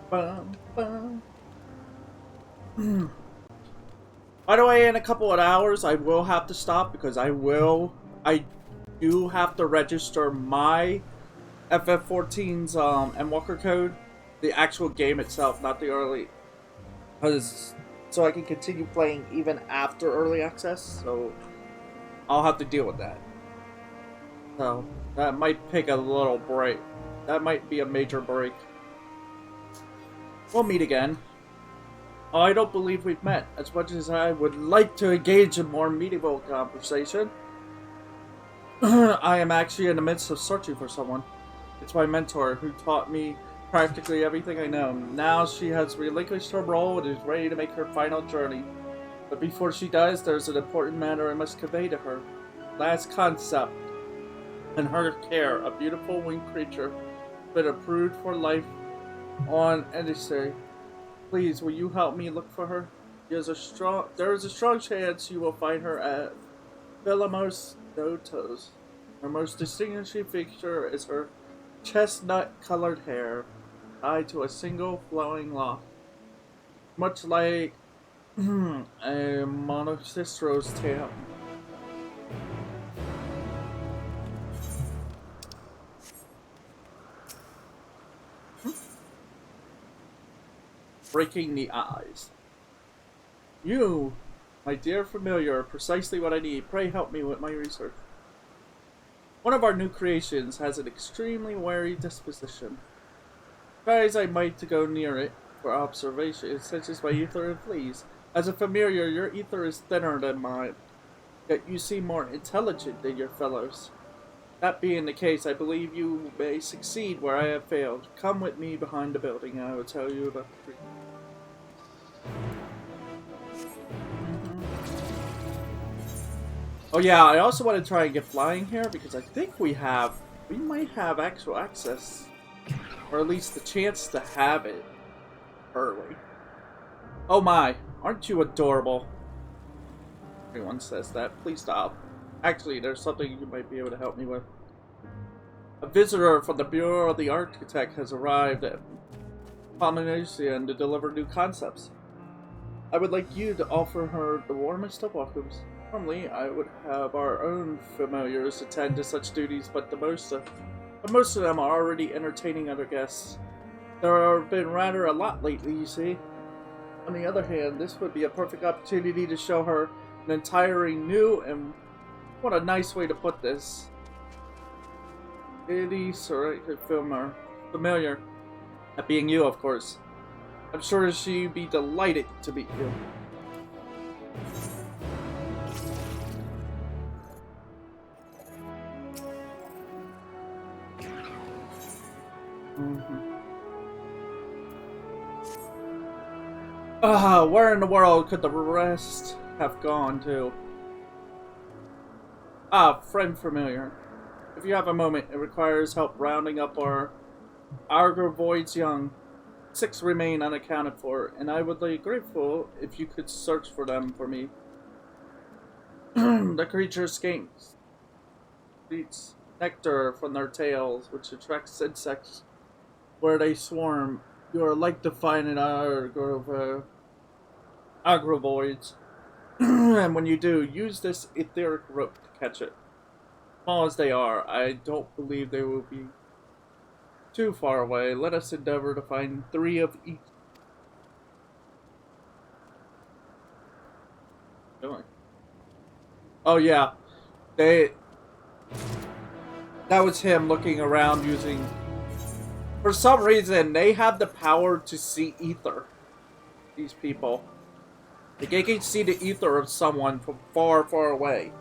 Bum, bum. By the way, in a couple of hours, I will have to stop because I do have to register my FF14's Endwalker code, the actual game itself, not the early, because so I can continue playing even after early access. So I'll have to deal with that. So that might take a little break. That might be a major break. We'll meet again. I don't believe we've met. As much as I would like to engage in more meaningful conversation, I am actually in the midst of searching for someone. It's my mentor who taught me practically everything I know. Now she has relinquished her role and is ready to make her final journey. But before she does, there's an important matter I must convey to her. Last concept. In her care, a beautiful winged creature been approved for life on Enix. Please, will you help me look for her? There is a strong chance you will find her at Philomos Notos. Her most distinguishing feature is her chestnut-colored hair, tied to a single flowing lock, much like a Monocystro's tail. Breaking the eyes. You, my dear familiar, are precisely what I need. Pray help me with my research. One of our new creations has an extremely wary disposition. Try as I might to go near it for observation, such as my ether and fleas. As a familiar, your ether is thinner than mine, yet you seem more intelligent than your fellows. That being the case, I believe you may succeed where I have failed. Come with me behind the building, and I will tell you about the creature. Oh yeah, I also want to try and get flying here because I think we might have actual access, or at least the chance to have it early. Oh my, aren't you adorable? Everyone says that. Please stop. Actually, there's something you might be able to help me with. A visitor from the Bureau of the Architect has arrived at Polynesia to deliver new concepts. I would like you to offer her the warmest of welcomes. Normally, I would have our own familiars attend to such duties, but most of them are already entertaining other guests. There have been rather a lot lately, you see. On the other hand, this would be a perfect opportunity to show her an entirely new and what a nice way to put this. Itty familiar. That being you, of course. I'm sure she'd be delighted to meet you. Where in the world could the rest have gone to? Friend familiar. If you have a moment, it requires help rounding up our Argovoid's young. 6 remain unaccounted for, and I would be grateful if you could search for them for me. The creatures skanks eats nectar from their tails, which attracts insects where they swarm. You are like to find an agrovoids, and when you do, use this etheric rope to catch it. Small as they are, I don't believe they will be too far away. Let us endeavor to find 3 of each. Oh yeah, that was him looking around using. For some reason, they have the power to see ether. These people, like they can see the ether of someone from far, far away.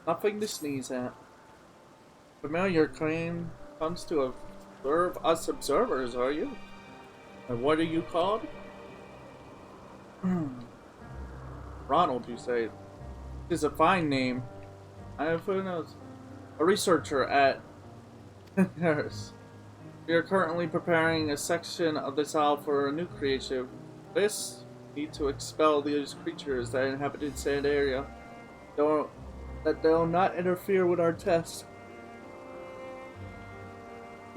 Nothing to sneeze at. Familiar claim comes to observe us observers, are you? And what are you called? Ronald, you say. It is a fine name. I have who knows. A researcher at Harris. We are currently preparing a section of this isle for a new creation. This need to expel these creatures that inhabit the sand area. They'll not interfere with our tests.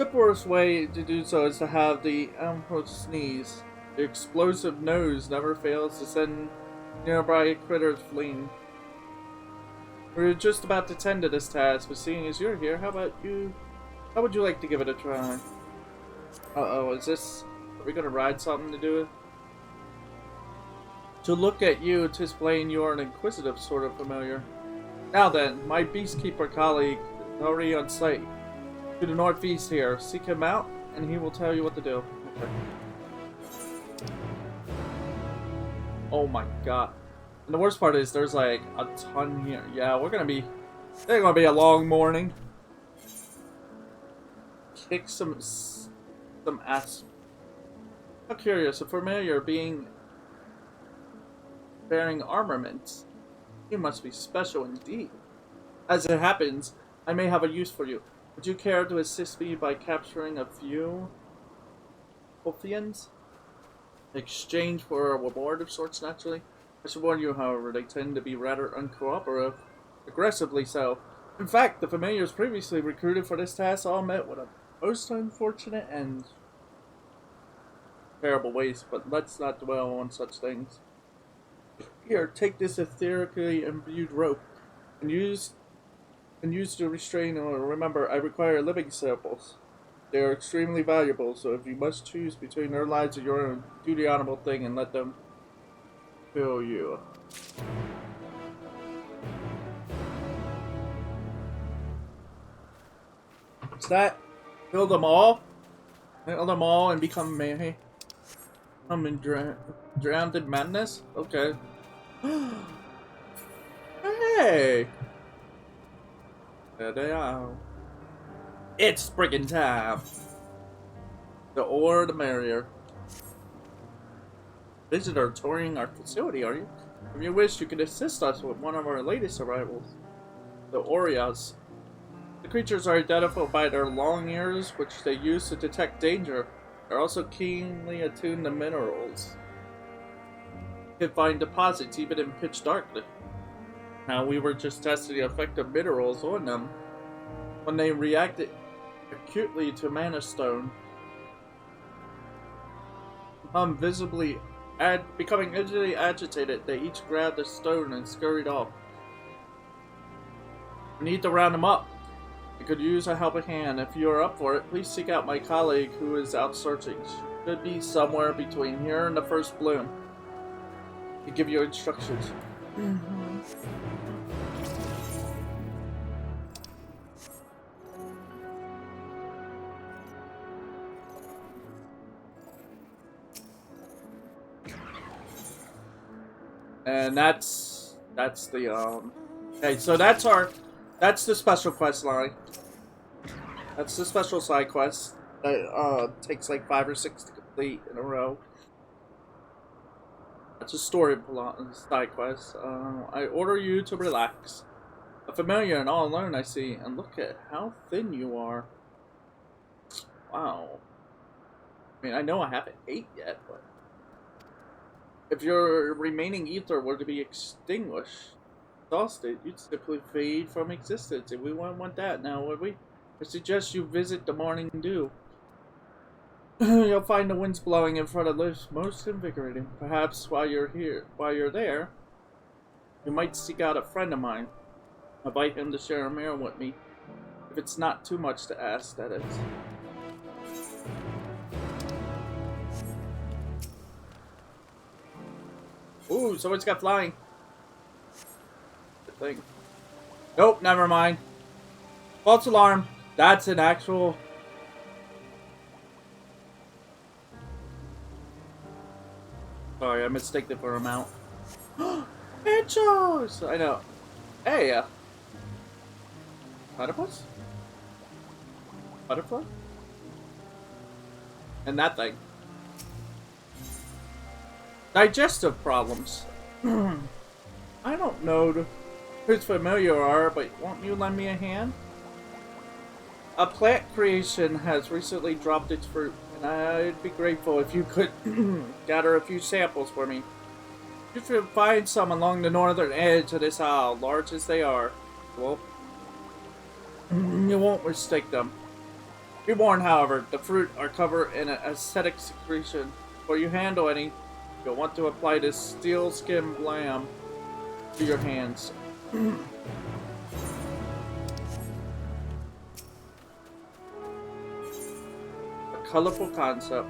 The worst way to do so is to have the Emperor sneeze. The explosive nose never fails to send nearby critters fleeing. We were just about to tend to this task, but seeing as you're here, how would you like to give it a try? Uh-oh, are we gonna ride something to do it? To look at you, 'tis plain you are an inquisitive sort of familiar. Now then, my beastkeeper colleague is already on site. To the northeast here. Seek him out, and he will tell you what to do. Okay. Oh my god. And the worst part is there's like a ton here. Yeah, it's gonna be a long morning. Kick some ass. How curious, a familiar being bearing armament. You must be special indeed. As it happens, I may have a use for you. Would you care to assist me by capturing a few Ophians? Exchange for a reward of sorts, naturally. I should warn you, however, they tend to be rather uncooperative. Aggressively so. In fact, the familiars previously recruited for this task all met with a most unfortunate end. Terrible waste, but let's not dwell on such things. Here, take this etherically imbued rope and use to restrain or remember I require living samples. They are extremely valuable, so if you must choose between their lives and your own, do the honorable thing and let them kill you. What's that? Kill them all? Kill them all and become mayhem? I'm in drowned in madness? Okay. Hey! There they are. It's friggin' time! The ore, the merrier. Visitor touring our facility, are you? If you wish, you can assist us with one of our latest arrivals. The Orias. The creatures are identified by their long ears, which they use to detect danger. They're also keenly attuned to minerals. You can find deposits even in pitch darkness. Now, we were just testing the effect of minerals on them when they reacted acutely to mana stone. Becoming visibly agitated, they each grabbed the stone and scurried off. We need to round them up. I could use a helping hand. If you are up for it, please seek out my colleague who is out searching. She should be somewhere between here and the first bloom. I'll give you instructions. And that's the okay, so that's the special quest line. That's the special side quest that takes like 5 or 6 to complete in a row. That's a story side quest. I order you to relax. A familiar and all alone, I see, and look at how thin you are. Wow. I mean, I know I haven't ate yet, but if your remaining ether were to be extinguished, exhausted, you'd simply fade from existence, and we wouldn't want that now, would we? I suggest you visit the morning dew. You'll find the winds blowing in front of lips most invigorating. Perhaps while you're there, you might seek out a friend of mine. Invite him to share a meal with me. If it's not too much to ask, that is. Ooh, someone's got flying. Good thing. Nope, never mind. False alarm. That's an actual... Sorry, I mistaken it for a mount. Hedgehogs! I know. Hey, platypus? Butterfly? And that thing. Digestive problems. I don't know who's familiar are, but won't you lend me a hand? A plant creation has recently dropped its fruit, and I'd be grateful if you could gather a few samples for me. You should find some along the northern edge of this isle, large as they are. Well, you won't mistake them. Be warned, however, the fruit are covered in an acidic secretion. Before you handle any, you'll want to apply this steel skin balm to your hands. A colorful concept.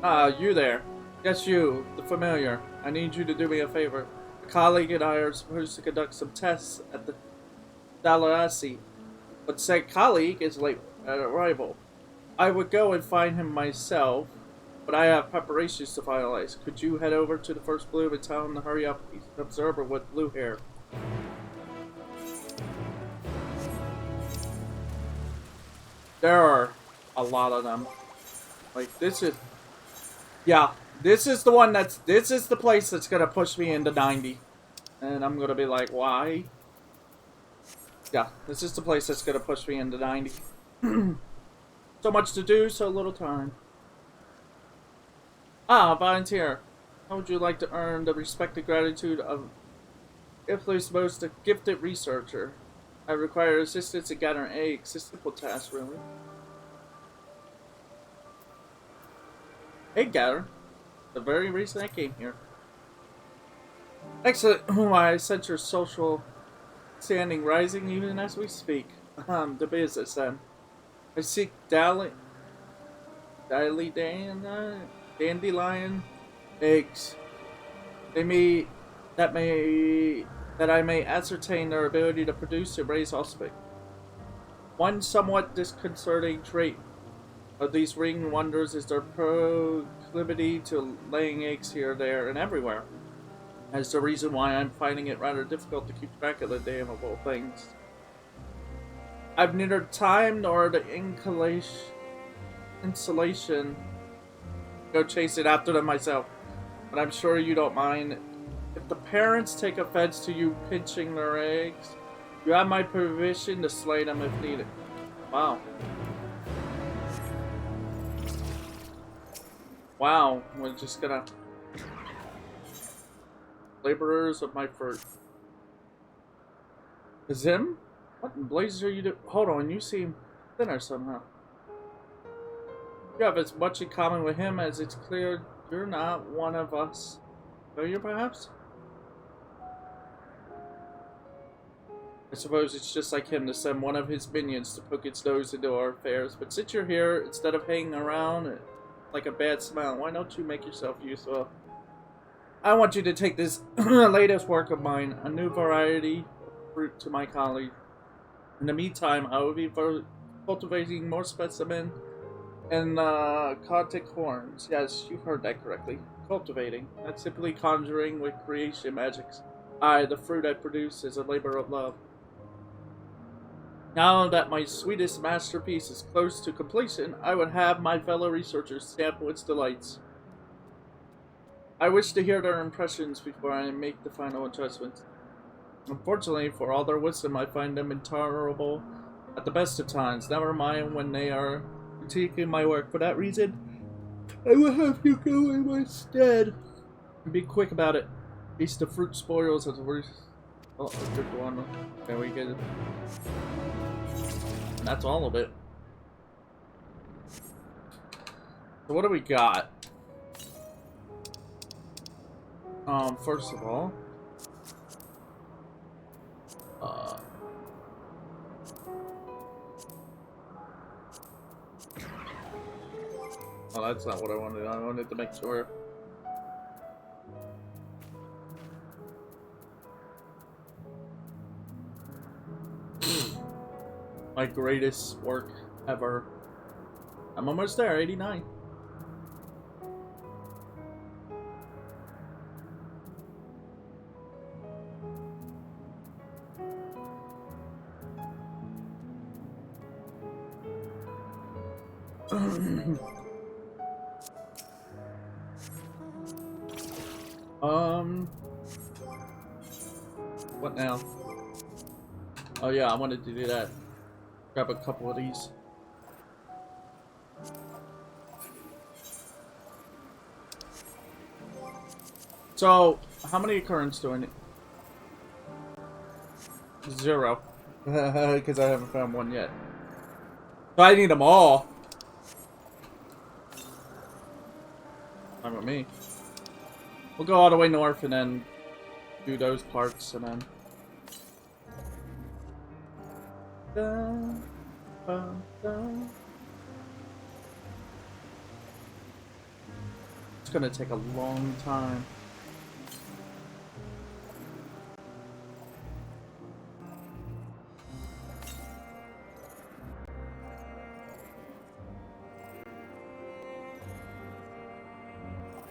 Ah, you there. Yes, you, the familiar. I need you to do me a favor. A colleague and I are supposed to conduct some tests at the Lalafell, but said colleague is late at arrival. I would go and find him myself, but I have preparations to finalize. Could you head over to the first bloom and tell him to hurry up? He's an observer with blue hair. There are a lot of them. Like, this is... Yeah, this is the one that's... This is the place that's gonna push me into 90. And I'm gonna be like, why? Yeah, this is the place that's gonna push me into 90. So much to do, so little time. Ah, volunteer. How would you like to earn the respect and gratitude of Italy's most gifted researcher? I require assistance in gathering eggs. Simple task, really. Egg gather? The very reason I came here. Excellent. I sense your social standing rising even as we speak. The business then. I seek dandelion eggs. That I may ascertain their ability to produce and raise offspring. One somewhat disconcerting trait of these ring wonders is their proclivity to laying eggs here, there, and everywhere. That's the reason why I'm finding it rather difficult to keep track of the damnable things. I've neither time nor the insulation to go chase it after them myself, but I'm sure you don't mind. If the parents take offense to you pinching their eggs, you have my permission to slay them if needed. Wow. Wow, we're just gonna... Laborers of my fruit. Is him? What in blazes are you doing? Hold on, you seem thinner somehow. You have as much in common with him as it's clear you're not one of us. Are you, perhaps? I suppose it's just like him to send one of his minions to poke its nose into our affairs, but since you're here, instead of hanging around like a bad smile, why don't you make yourself useful? I want you to take this latest work of mine, a new variety of fruit, to my colleague. In the meantime, I will be cultivating more specimen and Codtic horns. Yes, you heard that correctly. Cultivating. Not simply conjuring with creation magics. The fruit I produce is a labor of love. Now that my sweetest masterpiece is close to completion, I would have my fellow researchers sample its delights. I wish to hear their impressions before I make the final adjustments. Unfortunately, for all their wisdom, I find them intolerable at the best of times. Never mind when they are critiquing my work. For that reason, I will have you go in my stead. And be quick about it. At least the fruit spoils as worse. Oh, a good one. There we go. And that's all of it. So what do we got? First of all, oh, that's not what I wanted. I wanted to make sure. My greatest work ever. I'm almost there, 89. What now? Oh yeah, I wanted to do that. Grab a couple of these. So, how many occurrences do I need? 0. Because I haven't found one yet. So I need them all. Fine with me. We'll go all the way north and then do those parts and then. Dun, dun, dun. It's gonna take a long time.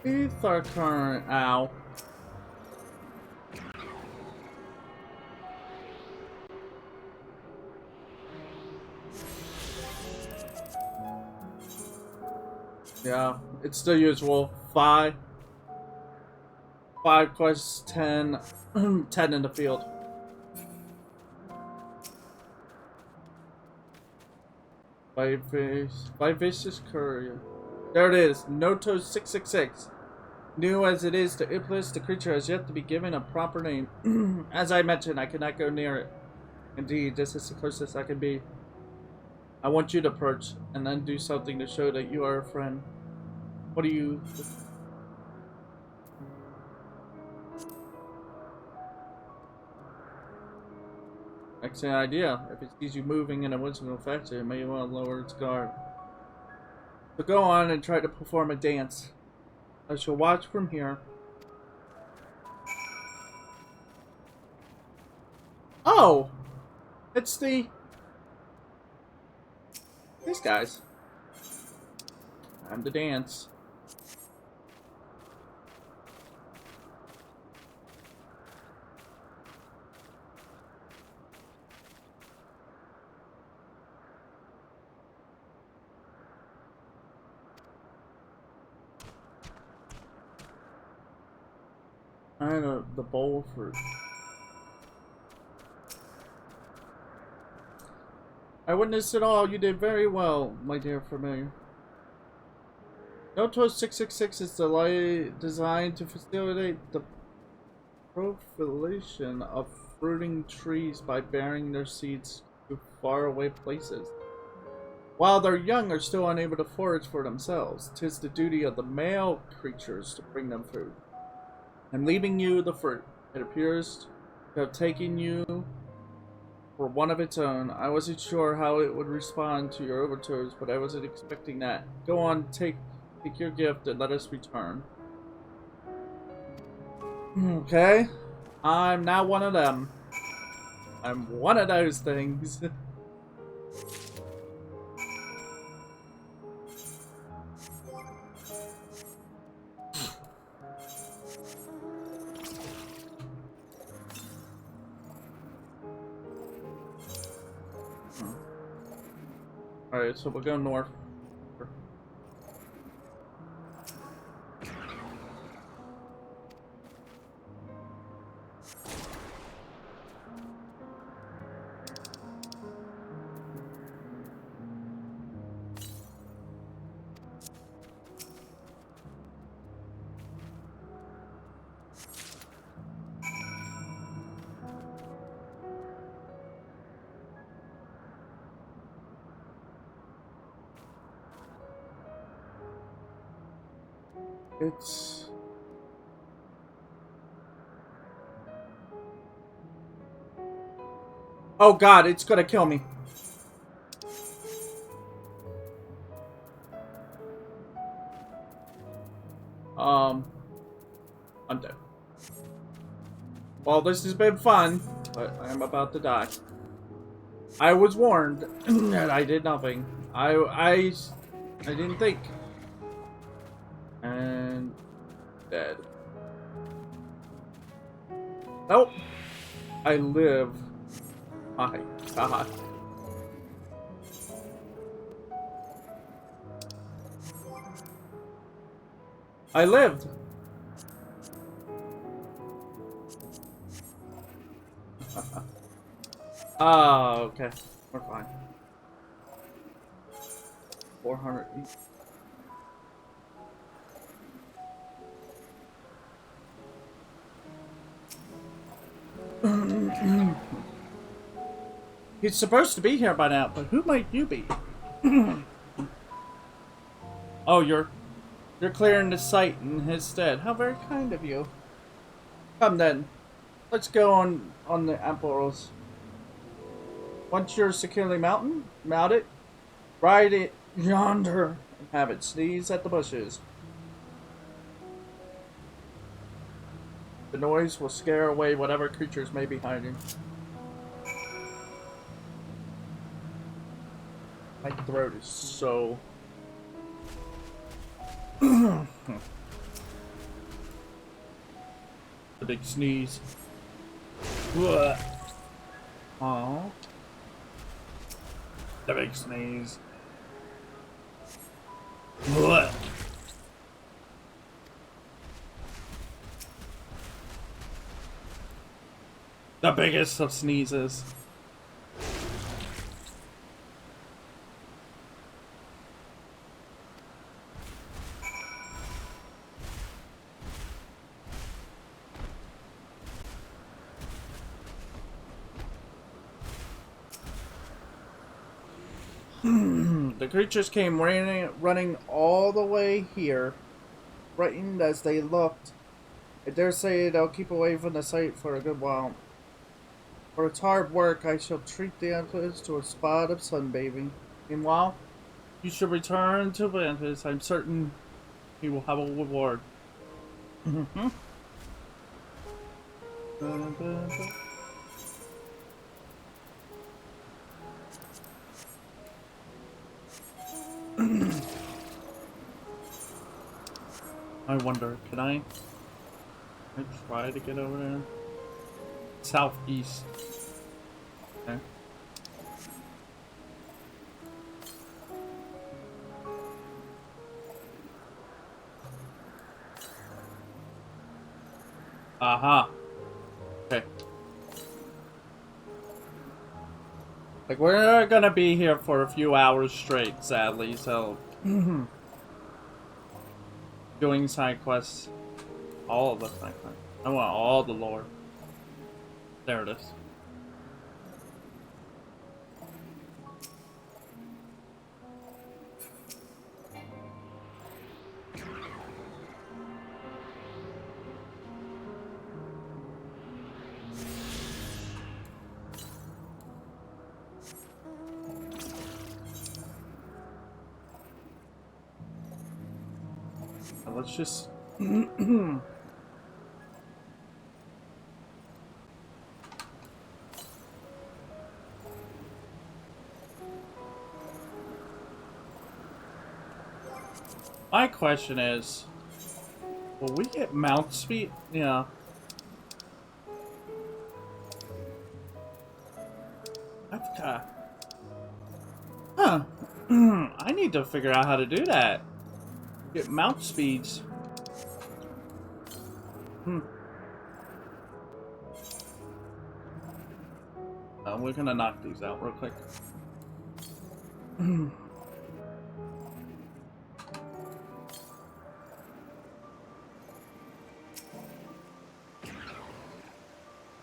Ether current, ow. Yeah, it's the usual. 5 quests, 10, 10 in the field. Vivacious Courier. There it is, Noto 666. New as it is to Iblis, the creature has yet to be given a proper name. As I mentioned, I cannot go near it. Indeed, this is the closest I can be. I want you to approach, and then do something to show that you are a friend. What do you... Excellent idea. If it sees you moving in a whimsical fashion, it may well lower its guard. So go on and try to perform a dance. I shall watch from here. Oh! It's the... These guys. Time to dance. I had the bowl for... I witnessed it all. You did very well, my dear familiar. Noto 666 is designed to facilitate the proliferation of fruiting trees by bearing their seeds to faraway places. While their young are still unable to forage for themselves, 'tis the duty of the male creatures to bring them food. I'm leaving you the fruit. It appears to have taken you for one of its own. I wasn't sure how it would respond to your overtures, but I wasn't expecting that. Go on, take your gift and let us return. Okay. I'm now one of them. I'm one of those things. Alright, so we'll go north. It's... Oh god, it's gonna kill me. I'm dead. Well, this has been fun, but I'm about to die. I was warned, and I did nothing. I didn't think. And dead. Nope. I live. My god. I lived. Oh, okay. We're fine. 400 each. He's supposed to be here by now, but who might you be? Oh, you're You're clearing the site in his stead. How very kind of you. Come then. Let's go on the Emperor's. Once you're securely mounted, ride it yonder and have it sneeze at the bushes. The noise will scare away whatever creatures may be hiding. My throat is so... The big sneeze. Oh. The big sneeze. The biggest of sneezes. The creatures came running all the way here, frightened as they looked. I dare say they'll keep away from the site for a good while. For its hard work, I shall treat the Atlas to a spot of sunbathing. Meanwhile, you should return to Atlantis. I'm certain he will have a reward. I wonder, can I try to get over there? Southeast. Okay. Aha. Okay. Like, we're gonna be here for a few hours straight, sadly, so... Doing side quests. All of the side quests. I want all the lore. There it is. Let's just... My question is, will we get mount speed? Yeah. I've got... Huh. I need to figure out how to do that. Get mount speeds. We're gonna knock these out real quick.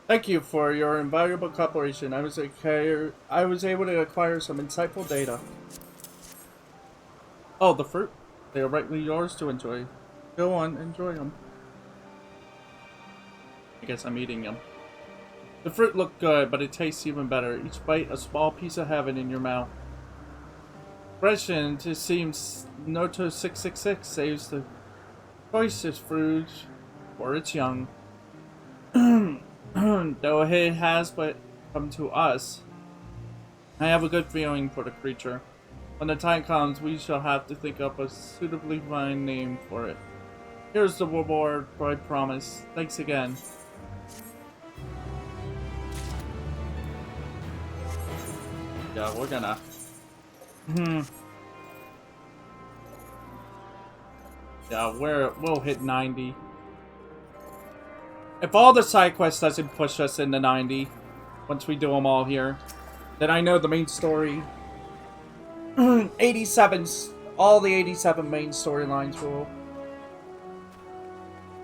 Thank you for your invaluable cooperation. I was able to acquire some insightful data. Oh, the fruit. They are rightly yours to enjoy. Go on, enjoy them. I guess I'm eating them. The fruit looked good, but it tastes even better. Each bite, a small piece of heaven in your mouth. Fresh, and it seems Noto 666 saves the choicest fruit for its young. Though it has but come to us, I have a good feeling for the creature. When the time comes, we shall have to think up a suitably fine name for it. Here's the reward, I promise. Thanks again. Yeah, we're gonna... Yeah, we'll hit 90. If all the side quests doesn't push us into 90, once we do them all here, then I know the main story... 87's... All the 87 main storylines will...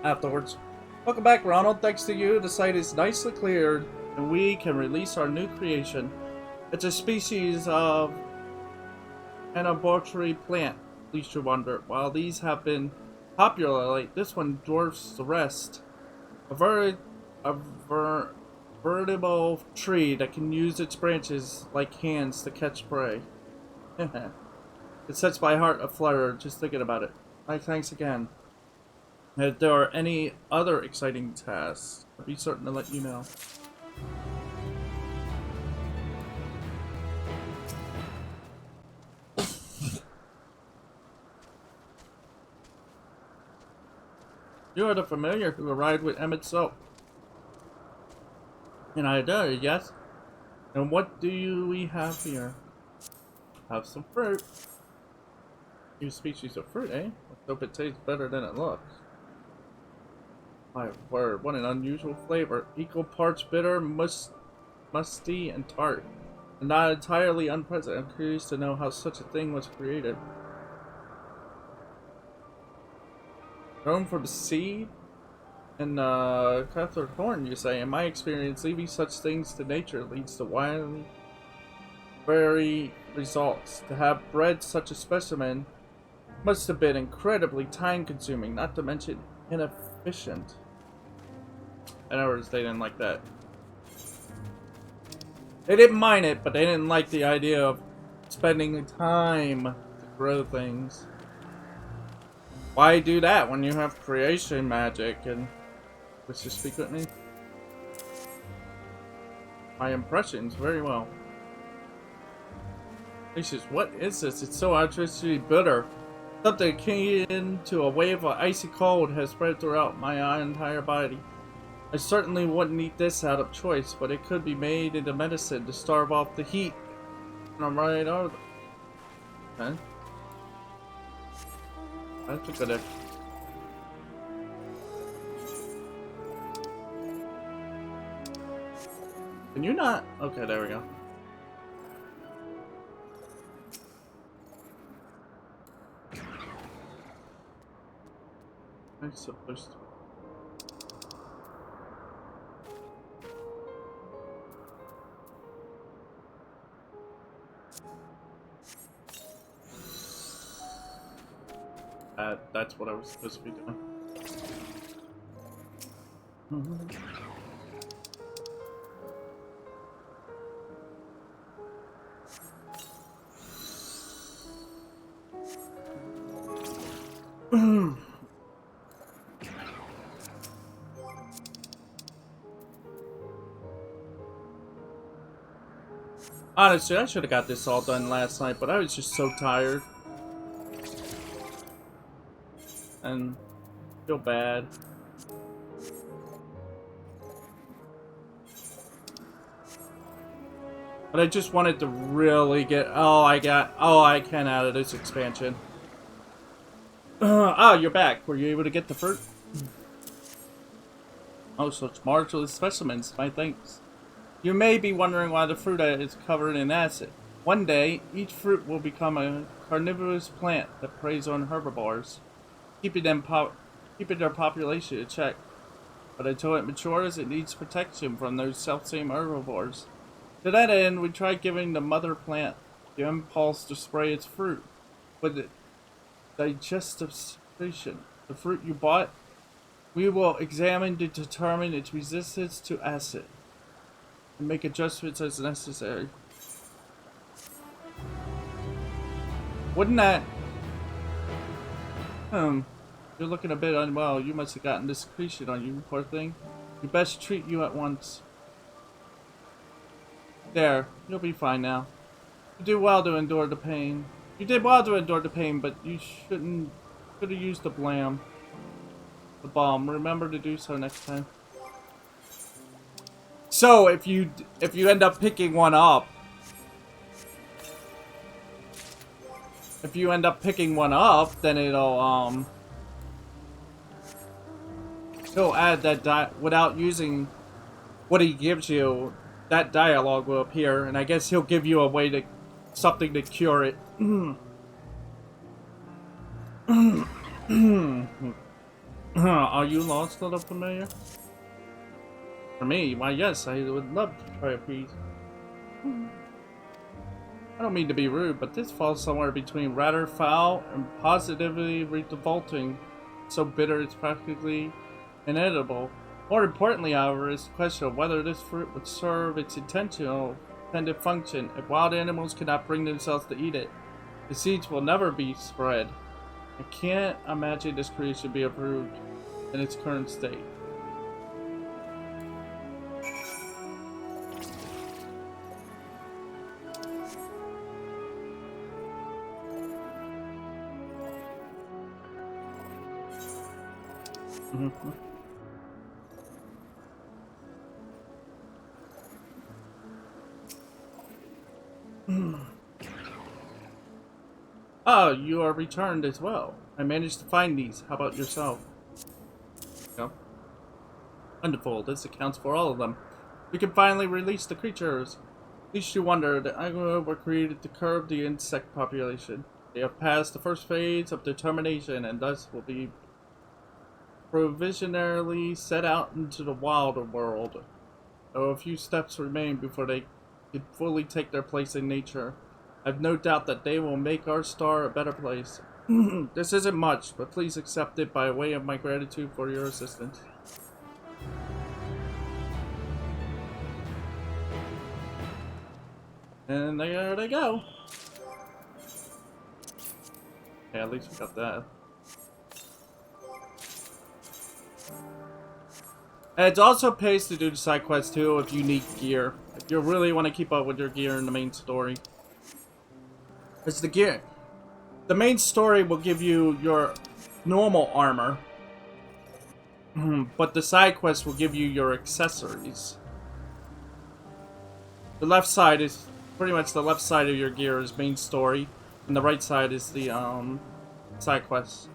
afterwards. Welcome back, Ronald. Thanks to you, the site is nicely cleared, and we can release our new creation. It's a species of an arboreal plant, least you wonder. While these have been popular, like this one dwarfs the rest. A veritable tree that can use its branches like hands to catch prey. It sets my heart aflutter just thinking about it. Thanks again. If there are any other exciting tasks, I'll be certain to let you know. You are the familiar who arrived with Emmett's soap. And I do, yes? And what do we have here? Have some fruit. New species of fruit, eh? Let's hope it tastes better than it looks. My word, what an unusual flavor. Equal parts bitter, musty, and tart. And not entirely unpleasant. I'm curious to know how such a thing was created. Grown from seed and cathode horn, you say. In my experience, leaving such things to nature leads to wildly varied results. To have bred such a specimen must have been incredibly time-consuming, not to mention inefficient. In other words, they didn't like that. They didn't mind it, but they didn't like the idea of spending time to grow things. Why do that when you have creation magic? And let's just speak with me. My impressions, very well. Gracious, what is this? It's so outrageously bitter. Something akin to a wave of icy cold has spread throughout my entire body. I certainly wouldn't eat this out of choice, but it could be made into medicine to starve off the heat. And I'm right over. Okay. That's a good idea. Can you not? Okay, there we go. I'm supposed to. That's what I was supposed to be doing. Honestly, I should have got this all done last night, but I was just so tired. And feel bad. But I just wanted to really get I can out of this expansion. Oh, you're back. Were you able to get the fruit? Oh, such marvelous specimens. My thanks. You may be wondering why the fruit is covered in acid. One day, each fruit will become a carnivorous plant that preys on herbivores, keeping their population in check. But until it matures, it needs protection from those selfsame herbivores. To that end, we tried giving the mother plant the impulse to spray its fruit with digestive secretion. The fruit you bought, we will examine to determine its resistance to acid and make adjustments as necessary. Wouldn't that... You're looking a bit unwell. You must have gotten this secretion on you, poor thing. We best treat you at once. There, you'll be fine now. You did well to endure the pain. You did well to endure the pain, but you should have used the balm. Remember to do so next time. So if you end up picking one up, then it'll add that without using what he gives you. That dialogue will appear, and I guess he'll give you a way to something to cure it. Are you lost, little familiar? For me, why yes, I would love to try a piece. I don't mean to be rude, but this falls somewhere between rather foul and positively revolting. so bitter it's practically inedible. More importantly, however, is the question of whether this fruit would serve its intended function if wild animals cannot bring themselves to eat it. The seeds will never be spread. I can't imagine this creation be approved in its current state. Oh, you are returned as well. I managed to find these. How about yourself? No. Wonderful. This accounts for all of them. We can finally release the creatures. At least you wonder that Agua were created to curb the insect population. They have passed the first phase of determination and thus will be provisionally set out into the wilder world. Though a few steps remain before they can fully take their place in nature. I've no doubt that they will make our star a better place. This isn't much, but please accept it by way of my gratitude for your assistance. And there they go. Yeah, at least we got that. And it also pays to do the side quests too if you need gear. If you really want to keep up with your gear in the main story. It's the gear. The main story will give you your normal armor. But the side quests will give you your accessories. The left side is pretty much the left side of your gear is main story. And the right side is the side quests.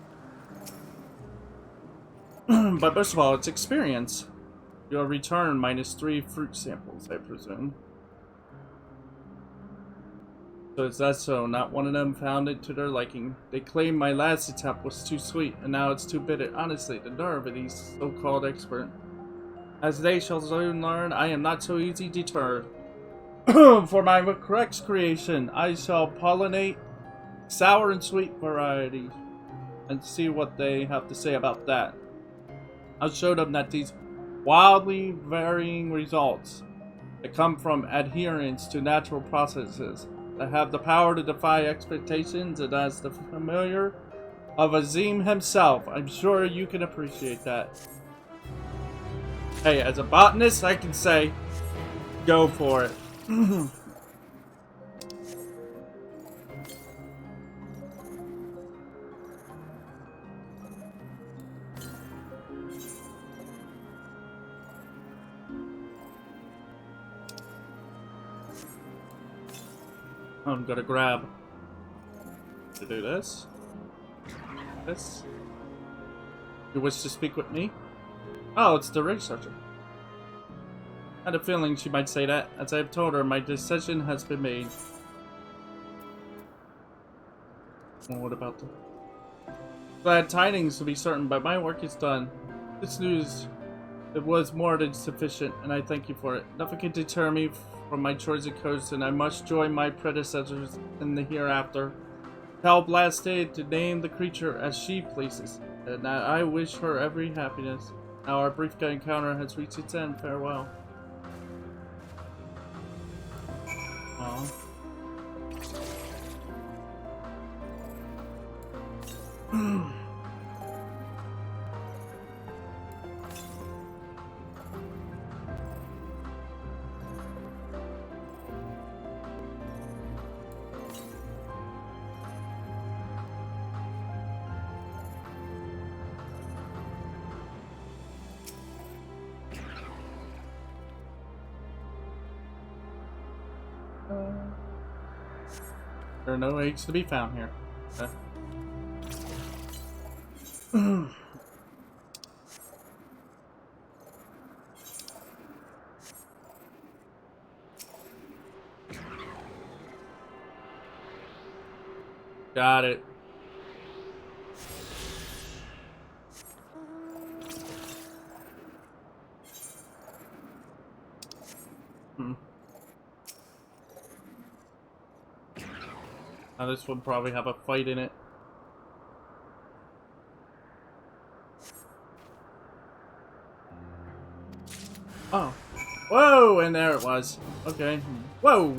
But most of all, it's experience. You'll return -3 fruit samples, I presume. So is that so? Not one of them found it to their liking. They claimed my last attempt was too sweet, and now it's too bitter. Honestly, the nerve of these so-called experts. As they shall soon learn, I am not so easy deterred. For my correct creation, I shall pollinate sour and sweet varieties, and see what they have to say about that. I'll show them that these wildly varying results that come from adherence to natural processes that have the power to defy expectations, and as the familiar of Azim himself, I'm sure you can appreciate that. Hey, as a botanist, I can say, go for it. I'm gonna grab to do this. This. You wish to speak with me? Oh, it's the researcher. I had a feeling she might say that. As I have told her, my decision has been made. Well, what about the... Glad tidings to be certain, but my work is done. This news, it was more than sufficient, and I thank you for it. Nothing can deter me from my chosen course, and I must join my predecessors in the hereafter. Tell Blasted to name the creature as she pleases, and I wish her every happiness. Now our brief encounter has reached its end. Farewell. Aww. There are no eggs to be found here. Got it. Now this would probably have a fight in it. Oh, and there it was. Okay. Whoa!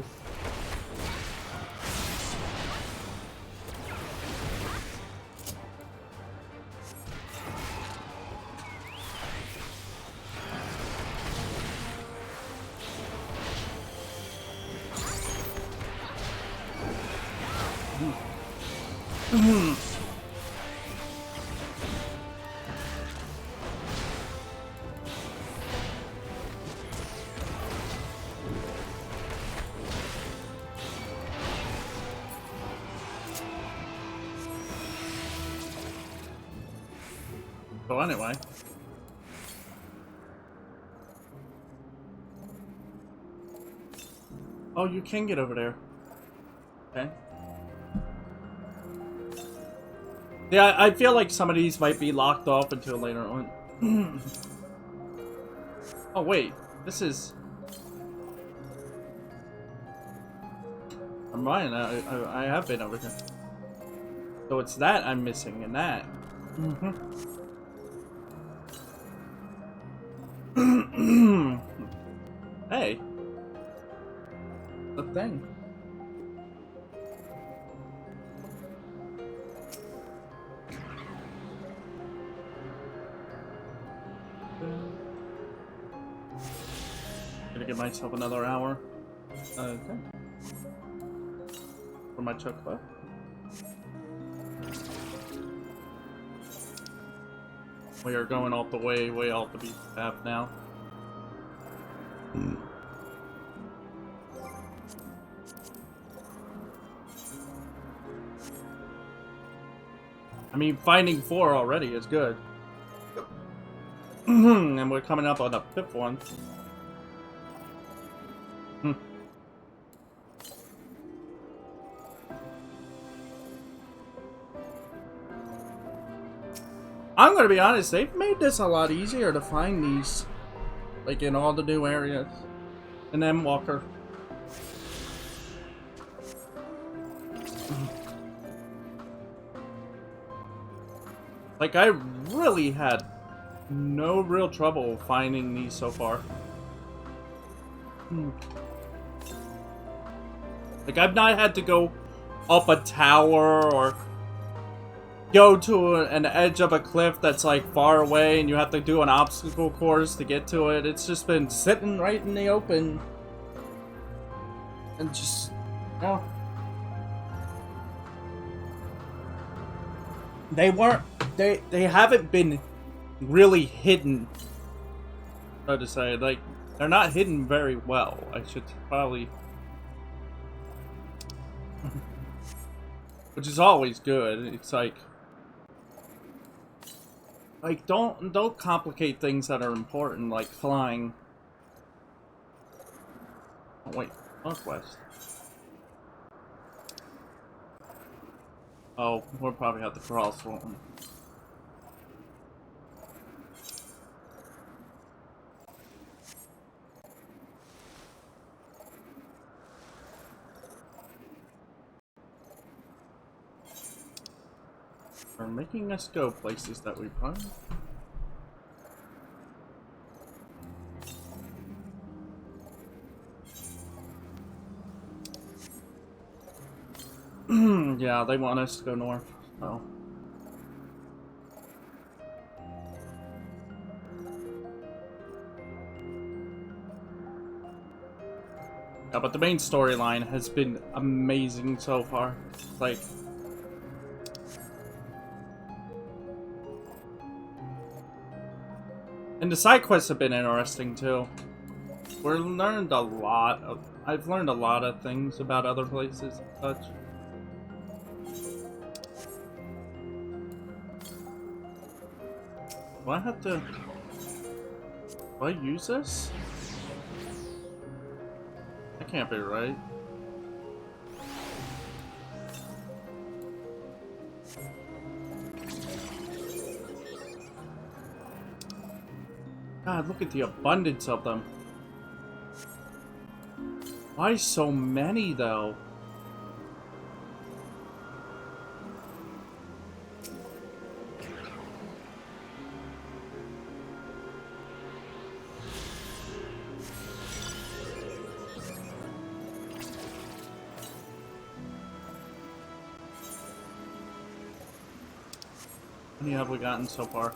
So anyway. Oh, you can get over there. Okay. Yeah, I feel like some of these might be locked off until later on. Oh wait, this is... I'm lying, I have been over here. So it's that I'm missing, and that. Hey. The thing. Gonna give myself another hour. Okay. For my chocolate. We are going all the way off the beach path now. I mean, finding 4 already is good. And we're coming up on the 5th one. I'm gonna be honest, they've made this a lot easier to find these. Like in all the new areas. And then Walker. Like I really had no real trouble finding these so far. Like I've not had to go up a tower or go to an edge of a cliff that's like far away and you have to do an obstacle course to get to it. It's just been sitting right in the open and just, you know, they haven't been really hidden, so to say. Like they're not hidden very well. I should probably, which is always good. It's like don't complicate things that are important, like flying. Oh wait, northwest. Oh, we'll probably have to cross one. They're making us go places that we probably... Yeah, they want us to go north. Oh. Yeah, but the main storyline has been amazing so far. Like... And the side quests have been interesting too. I've learned a lot of things about other places and such. Do I have to... Do I use this? That can't be right. God, look at the abundance of them. Why so many, though? many have we gotten so far?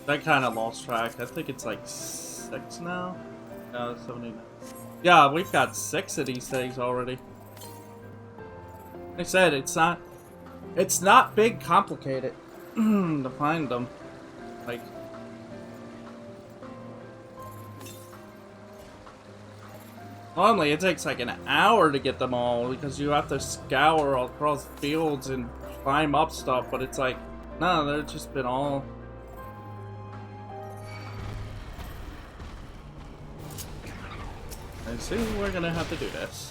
I kind of lost track. I think it's like 6 now. No, 79. Yeah, we've got 6 of these things already. Like I said, it's not big complicated to find them. Like, normally it takes like an hour to get them all because you have to scour all across fields and climb up stuff, but it's like, no, they've just been all... I see we're gonna have to do this.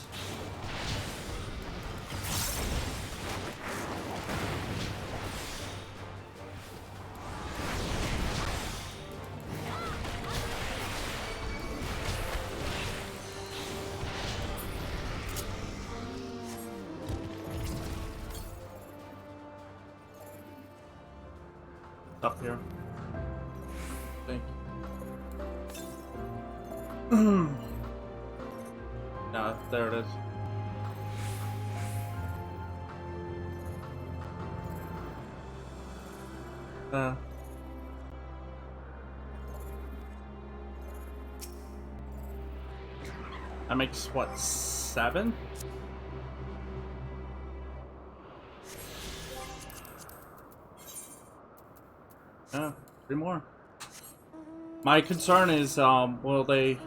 Up here. Thank you. No, there it is. That makes what, 7? Yeah, 3 more. My concern is, will they...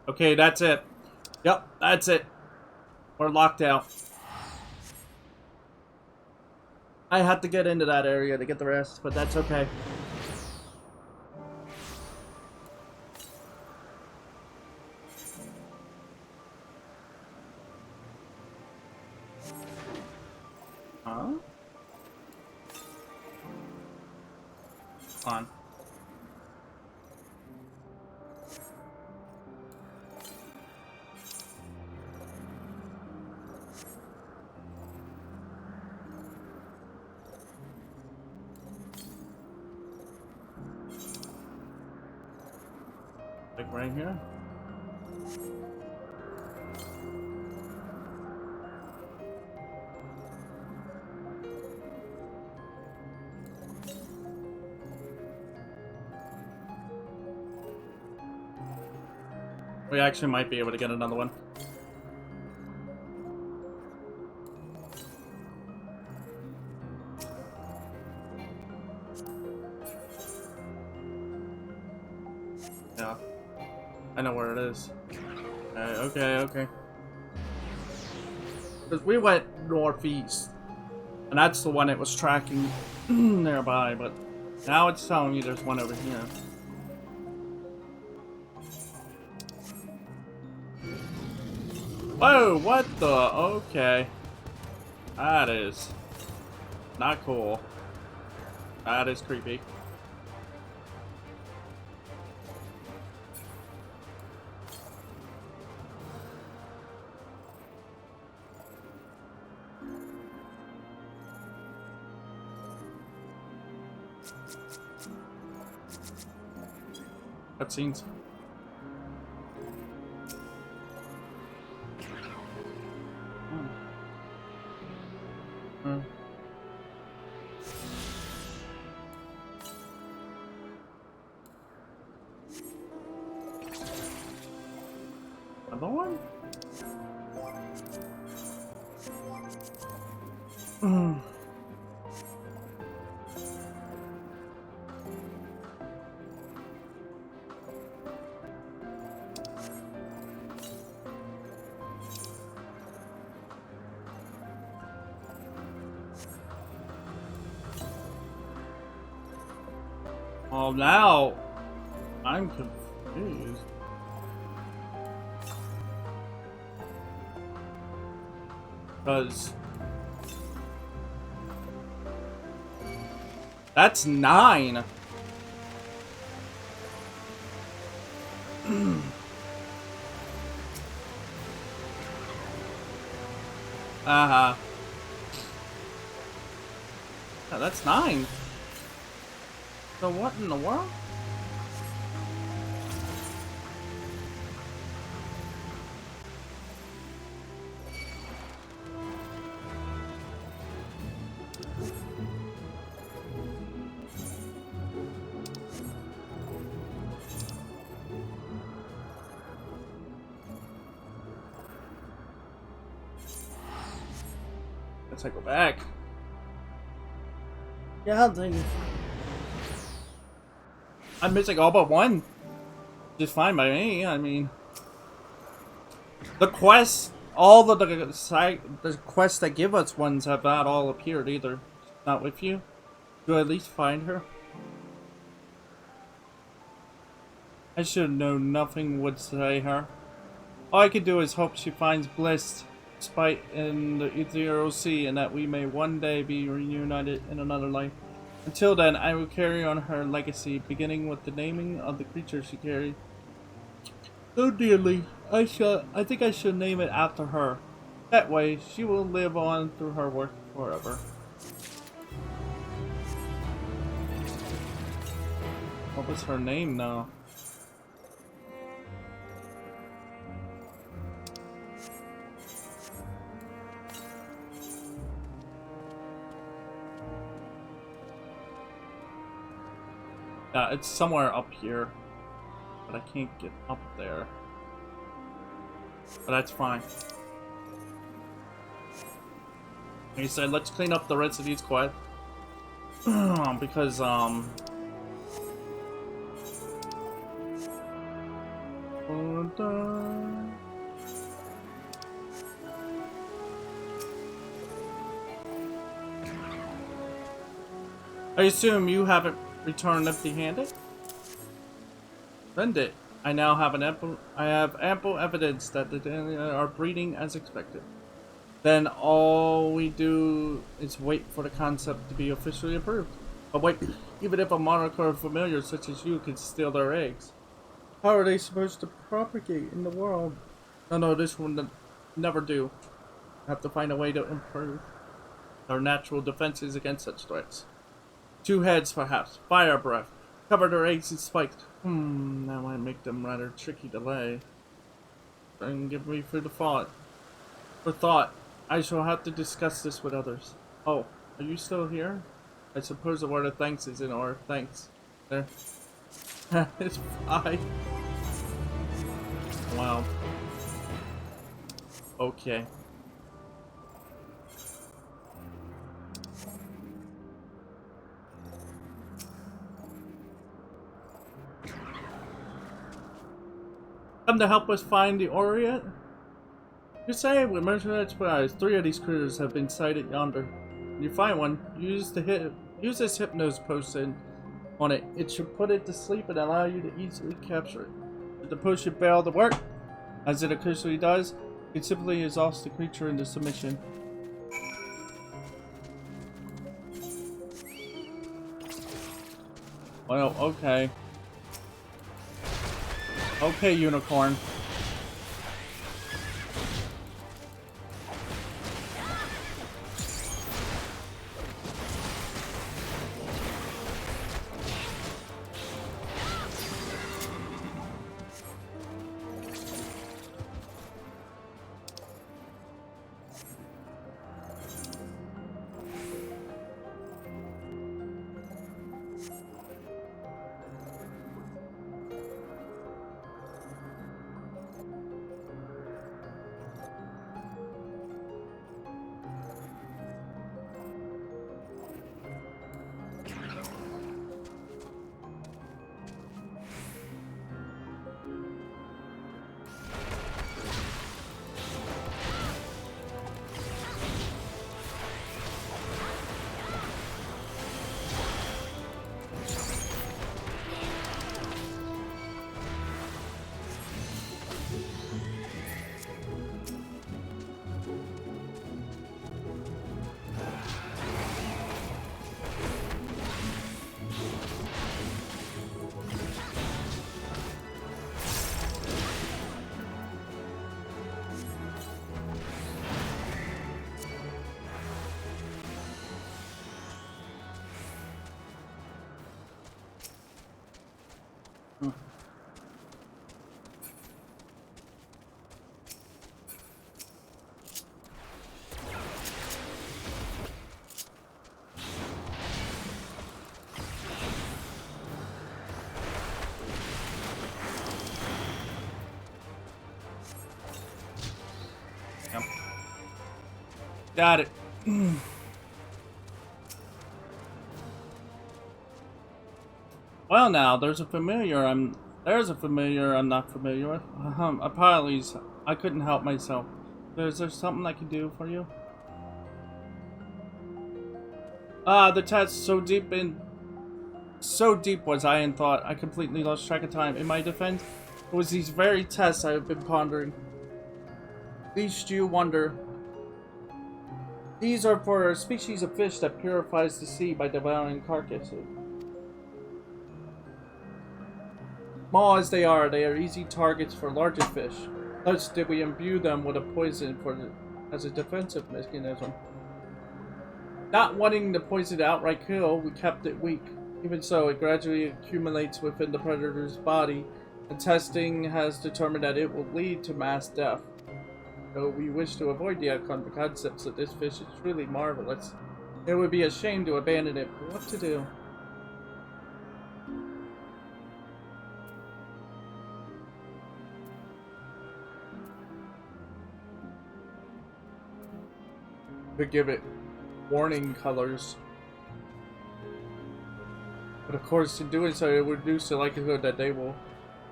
Okay, that's it. Yep, that's it. We're locked out. I had to get into that area to get the rest, but that's okay. Huh? On. Like right here? We actually might be able to get another one. Yeah. I know where it is. Okay. Because we went northeast. And that's the one it was tracking nearby, but now it's telling me there's one over here. Whoa, what the? Okay. That is not cool. That is creepy. Cutscenes. Another one? Well, now I'm confused. Because that's 9. Uh-huh. Yeah, that's 9. So what in the world? Guess I go back. Yeah, then I'm missing all but one. Just fine by me. I mean, the quests, all the quests that give us ones have not all appeared either. Not with you. Do I at least find her? I should know nothing would say her. All I can do is hope she finds bliss, despite in the ethereal sea, and that we may one day be reunited in another life. Until then, I will carry on her legacy, beginning with the naming of the creature she carried. So dearly, I think I should name it after her. That way, she will live on through her work forever. What was her name now? Yeah, it's somewhere up here. But I can't get up there. But that's fine. Like I said, let's clean up the rest of these quests. Because, I assume you haven't returned empty-handed? Send it. I now have ample evidence that the are breeding as expected. Then all we do is wait for the concept to be officially approved. But wait, even if a monarch or a familiar such as you can steal their eggs, how are they supposed to propagate in the world? No, this will never do. I have to find a way to improve our natural defenses against such threats. 2 heads, perhaps. Fire breath. Cover their eggs in spiked. That might make them rather tricky to lay. And give me food for thought. For thought, I shall have to discuss this with others. Oh, are you still here? I suppose the word of thanks is in our thanks. There. It's fine. Wow. Okay. Come to help us find the Orient? You say with mercenary supplies, 3 of these critters have been sighted yonder. When you find one, use this hypnos potion on it. It should put it to sleep and allow you to easily capture it. If the potion fail to work, as it occasionally does, it simply exhausts the creature into submission. Well, okay. Okay, unicorn. Got it. Well, now there's a familiar I'm not familiar with. Apologies, I couldn't help myself. Is there something I can do for you? The test so deep was I in thought, I completely lost track of time. In my defense, it was these very tests I have been pondering. Least you wonder. These are for a species of fish that purifies the sea by devouring carcasses. Small as they are easy targets for larger fish. Thus did we imbue them with a poison as a defensive mechanism. Not wanting the poison to outright kill, we kept it weak. Even so, it gradually accumulates within the predator's body, and testing has determined that it will lead to mass death. Though we wish to avoid the outcome, the concepts of this fish is truly marvelous. It would be a shame to abandon it, but what to do? Could give it warning colors. But of course, in doing so, it would reduce the likelihood that they will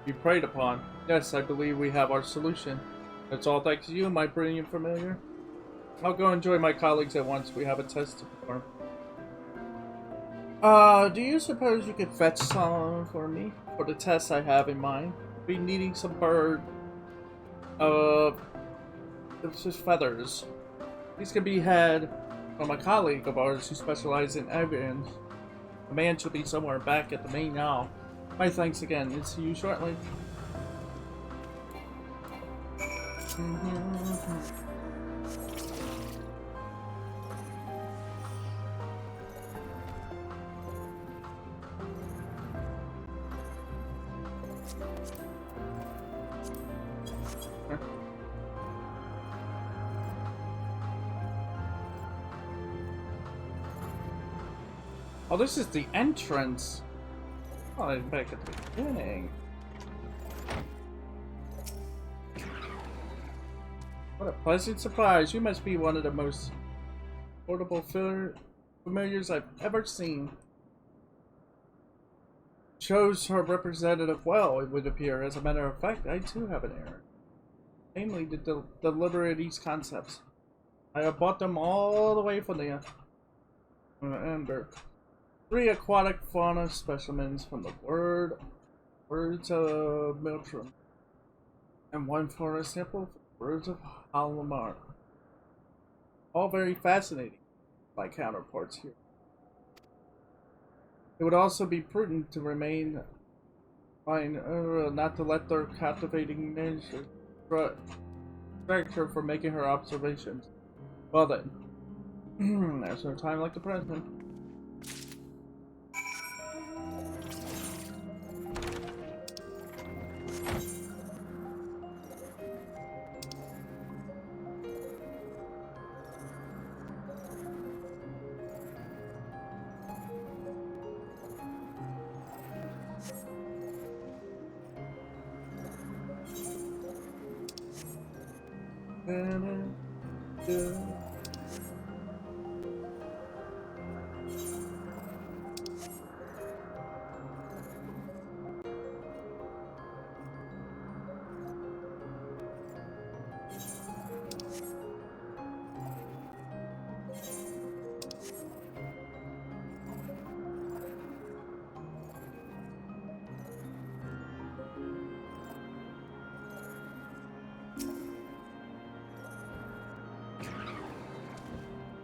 be preyed upon. Yes, I believe we have our solution. That's all thanks to you, my brilliant familiar. I'll go enjoy my colleagues at once. We have a test to perform. Do you suppose you could fetch some for me? For the test I have in mind? I'll be needing some bird... it's just feathers. These can be had from a colleague of ours who specializes in avians. The man should be somewhere back at the main now. My thanks again, and see you shortly. Oh, this is the entrance. Oh, I'm back at the beginning. What a pleasant surprise. You must be one of the most portable familiars I've ever seen. Chose her representative well, it would appear. As a matter of fact, I too have an errand. Namely, to deliver these concepts. I have bought them all the way from the Amber. 3 aquatic fauna specimens from the birds of Miltram, and 1 flora sample from birds of Halamar. All very fascinating, my counterparts here. It would also be prudent to remain not to let their captivating nature distract her from making her observations. Well then, there's no time like the present.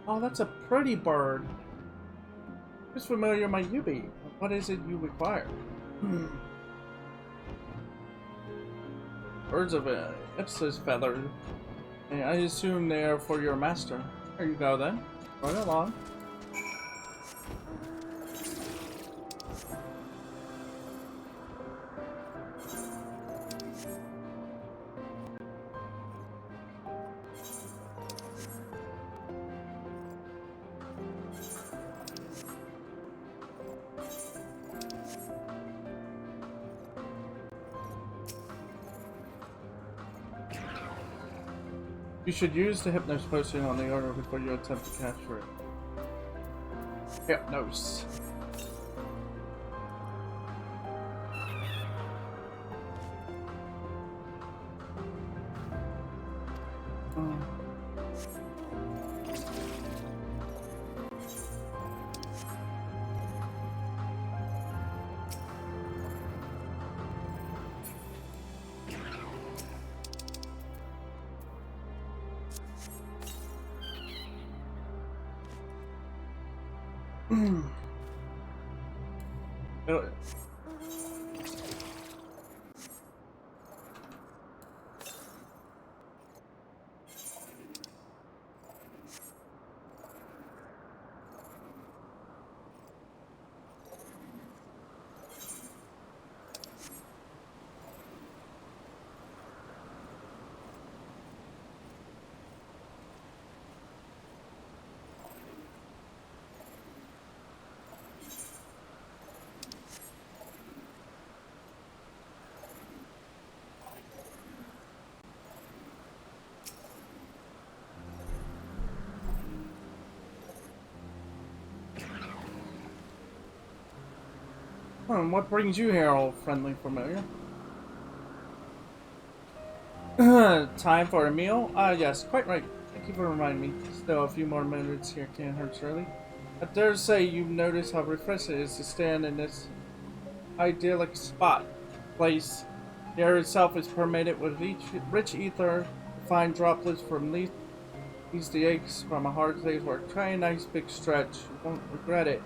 Oh, that's a pretty bird. Who's familiar might you be? What is it you require? Birds of Ipsis feather. I assume they are for your master. Here you go then. Run along. You should use the Hypnos potion on the order before you attempt to capture it. Hypnos. What brings you here, old friendly familiar? Time for a meal? Ah, yes, quite right. Thank you for reminding me. Still, a few more minutes here can't hurt, surely. I dare say you've noticed how refreshing it is to stand in this idyllic place. The air itself is permeated with rich ether, fine droplets from leaves, the aches from a hard day's work. Try a nice big stretch. You won't regret it.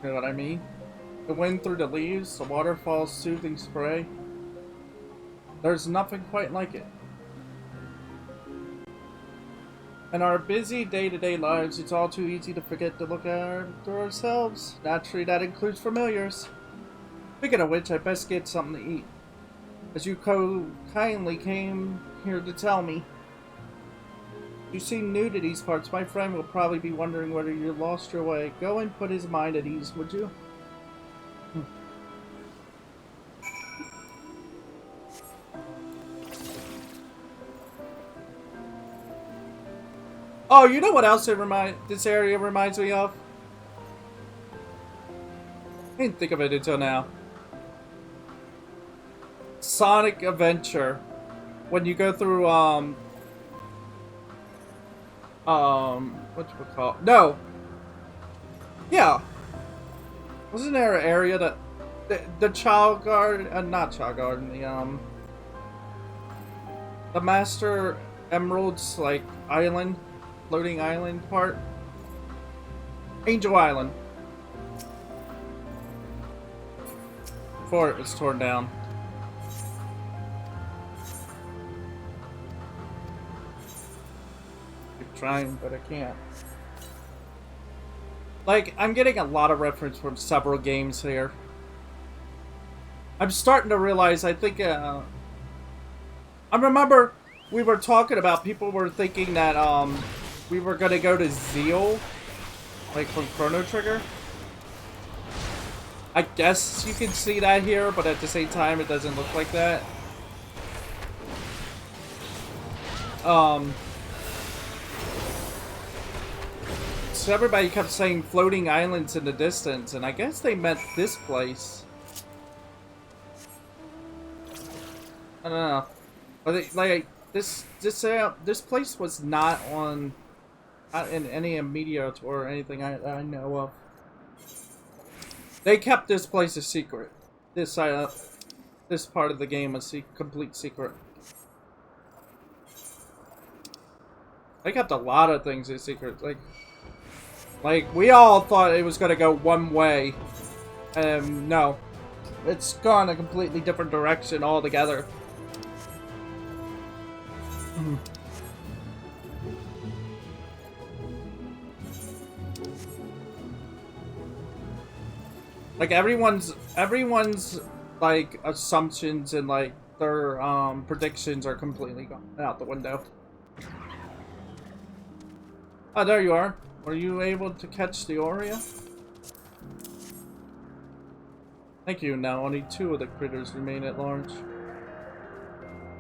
You know what I mean? The wind through the leaves, the waterfall's soothing spray. There's nothing quite like it. In our busy day-to-day lives, it's all too easy to forget to look after ourselves. Naturally, that includes familiars. Speaking of which, I best get something to eat. As you kindly came here to tell me. You seem new to these parts. My friend will probably be wondering whether you lost your way. Go and put his mind at ease, would you? Oh, you know what else this area reminds me of? I didn't think of it until now. Sonic Adventure. When you go through, whatchamacallit? No! Yeah! Wasn't there an area that... The Child Garden... not Child Garden, the Master Emerald's, like, island? Floating island part? Angel Island. Before it was torn down. Trying, but I can't. Like, I'm getting a lot of reference from several games here. I'm starting to realize, I think, I remember we were talking about, people were thinking that, we were gonna go to Zeal, like from Chrono Trigger. I guess you can see that here, but at the same time, it doesn't look like that. So everybody kept saying floating islands in the distance, and I guess they meant this place. I don't know, but like this place was not in any immediate or anything I know of. They kept this place a secret. This part of the game a complete secret. They kept a lot of things a secret, like, we all thought it was gonna go one way. No. It's gone a completely different direction altogether. Like, everyone's, like, assumptions and, like, their predictions are completely gone out the window. Oh, there you are. Were you able to catch the Oreo? Thank you. Now only 2 of the critters remain at large.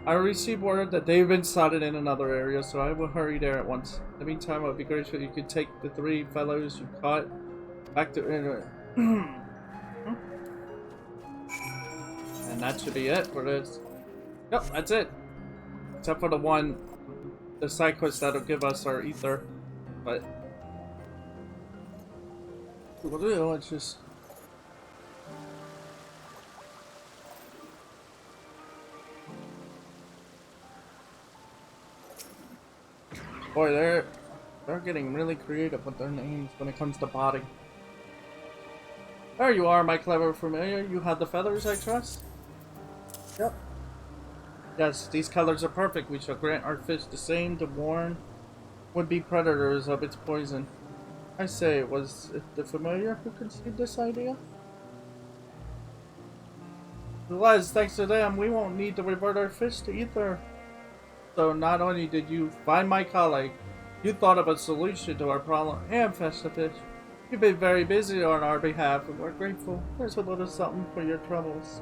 I received word that they've been spotted in another area, so I will hurry there at once. In the meantime, it would be great if you could take the 3 fellows you caught back to... And that should be it for this. Yep, that's it. Except for the side quest that'll give us our ether. But... it's just... Boy, they're getting really creative with their names when it comes to body. There you are, my clever familiar. You have the feathers, I trust? Yep. Yes, these colors are perfect. We shall grant our fish the same to warn would-be predators of its poison. I say, was it the familiar who conceived this idea? It was, thanks to them, we won't need to revert our fish to ether. So not only did you find my colleague, you thought of a solution to our problem and fetched the fish. You've been very busy on our behalf and we're grateful. There's a little something for your troubles.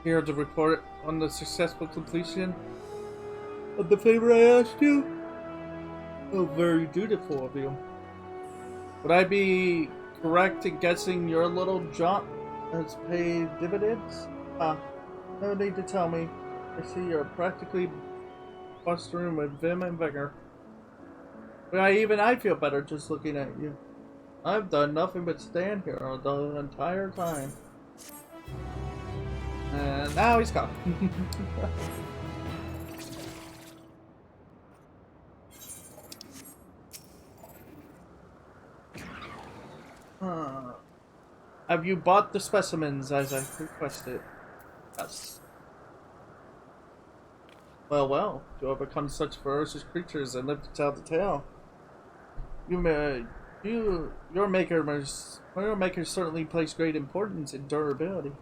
Here to report on the successful completion of the favor I asked you. Oh, very dutiful of you. Would I be correct in guessing your little jaunt has paid dividends? No need to tell me. I see you're practically bustering with vim and vigor. But I feel better just looking at you. I've done nothing but stand here the entire time. And now he's gone. Have you bought the specimens as I requested? Yes. Well, to overcome such ferocious creatures and live to tell the tale. Your makers certainly place great importance in durability.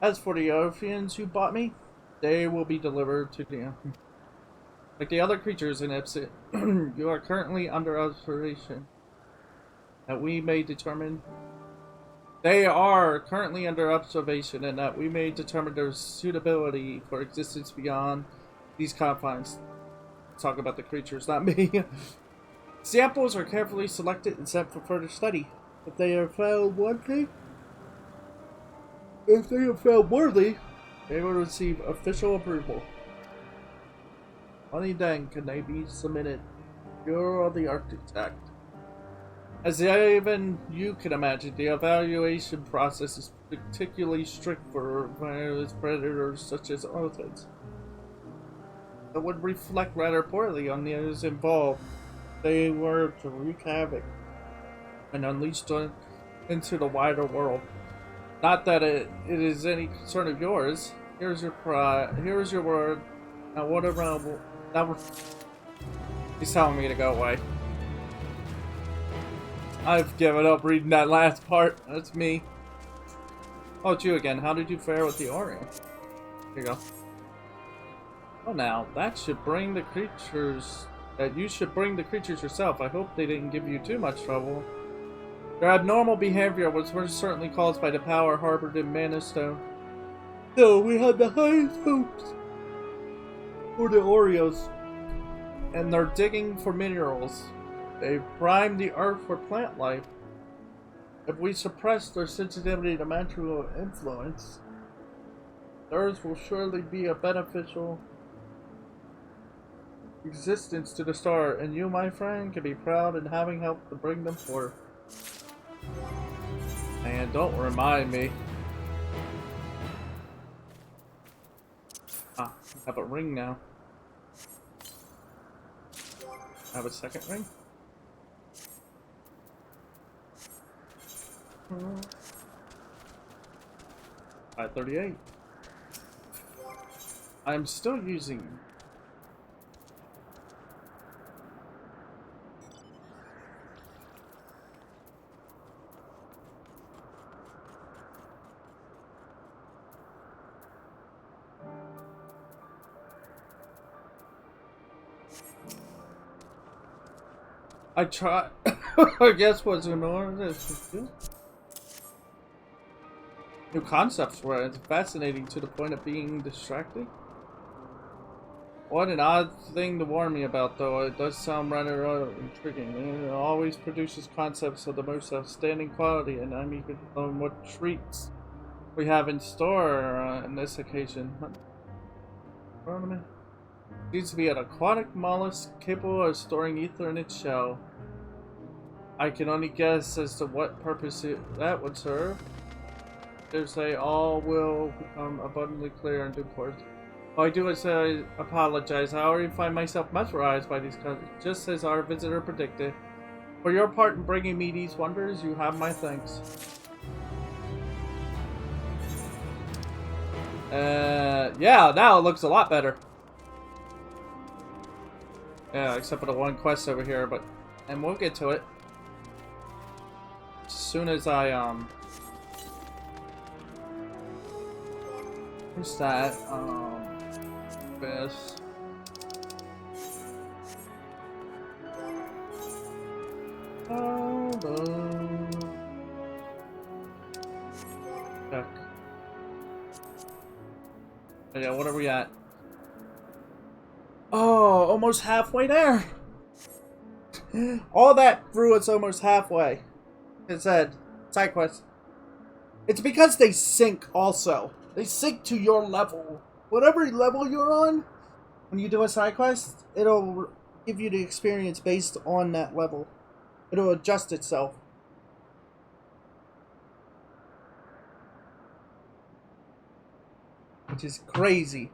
As for the orphans you bought me, they will be delivered to the... Like the other creatures in Ipsit, you are currently under observation. That we may determine... They are currently under observation and that we may determine their suitability for existence beyond these confines. Talk about the creatures, not me. Samples are carefully selected and sent for further study. If they are found worthy, they will receive official approval. Only then can they be submitted. You're the architect. As even you can imagine, the evaluation process is particularly strict for various predators such as orphans. It would reflect rather poorly on those involved if they were to wreak havoc and unleashed into the wider world. Not that it is any concern of yours. Here's your word. Now what around? He's telling me to go away. I've given up reading that last part. That's me. Oh, it's you again. How did you fare with the Oreo? Here you go. Oh, now that should bring the creatures. You should bring the creatures yourself. I hope they didn't give you too much trouble. Their abnormal behavior was most certainly caused by the power harbored in Mana Stone. So we had the highest hopes for the Oreos, and they're digging for minerals. They prime the earth for plant life. If we suppress their sensitivity to magical influence, the earth will surely be a beneficial existence to the star, and you, my friend, can be proud in having helped to bring them forth. And don't remind me. I have a ring now. I have a second ring? 538. I'm still using... I try. I guess what's in order is new concepts were it's fascinating to the point of being distracting. What an odd thing to warn me about, though. It does sound rather intriguing. It always produces concepts of the most outstanding quality, and I'm even on what treats we have in store on this occasion. Seems to be an aquatic mollusk capable of storing ether in its shell. I can only guess as to what purpose that would serve. They say all will become abundantly clear in due course. All I do is apologize. I already find myself mesmerized by these concepts, just as our visitor predicted. For your part in bringing me these wonders, you have my thanks. Yeah, now it looks a lot better. Yeah, except for the one quest over here, and we'll get to it. As soon as I, what's that, this. Check. Yeah, what are we at? Oh, almost halfway there. All that through, it's almost halfway. It said, side quest. It's because they sync also. They sync to your level. Whatever level you're on, when you do a side quest, it'll give you the experience based on that level. It'll adjust itself. Which is crazy.